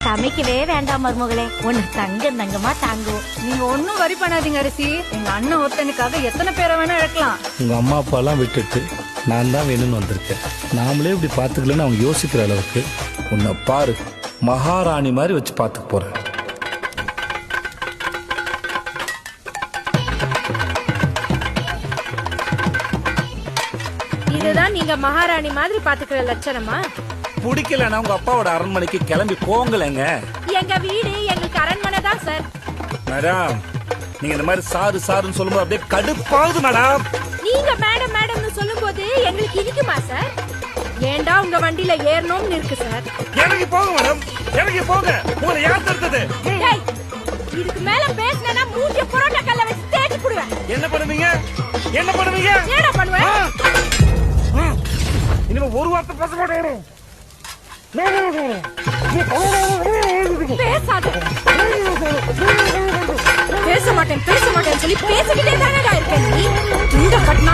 சமைக்கவே வேண்டாம் மருமகளே, ஒண்ணு தங்கமா தாங்குவோம். நீங்க ஒன்னும் வரி பண்ணாதீங்க அரிசி. எங்க அண்ணன் ஒருத்தனுக்காக எத்தனை பேரை வேணா இழக்கலாம். உங்க அம்மா அப்பா எல்லாம் விட்டுட்டு நான் தான் வேணும்னு வந்திருக்கேன். நாமளே இப்படி பாத்துக்கலன்னு அவங்க யோசிக்கிற அளவுக்கு உன்னை பாரு, மகாராணி மாதிரி வச்சு பாத்துக்க போறேன். இதுதான் நீங்க மகாராணி மாதிரி பாத்துக்கிற லட்சணமா? பிடிக்கலன்னா உங்க அப்பாவோட அரண்மனைக்கு கிளம்பி போங்கலங்க. எங்க வீடு எங்களுக்கு அரண்மனை தான் சார். மேடம், நீங்க இந்த மாதிரி சாரு சாருன்னு சொல்லும்போது அப்படியே கடுப்பாகுது மேடம். நீங்க மேடம் மேடம்னு சொல்லும்போது எங்களுக்கு இனிக்குமா சார்? ஏண்டா உங்க வண்டியில ஏறணும்னு இருக்கு சார். இறங்கி போங்க மேடம், இறங்கி போங்க. உங்களை யார் தடுத்தது? டேய், இதுக்கு மேல பேசினா மூஞ்சிய புரோட்டா கல்ல வச்சு தேய்ச்சி புடுவேன். என்ன பண்ணுவீங்க? என்ன பண்ணுவீங்க? ஏடா பண்ணுவேன்? இனிமே ஒரு வார்த்தை பேச மாட்டேன். பேசாத. பேச மாட்டேன் சொல்லி பேசிக்கிட்டே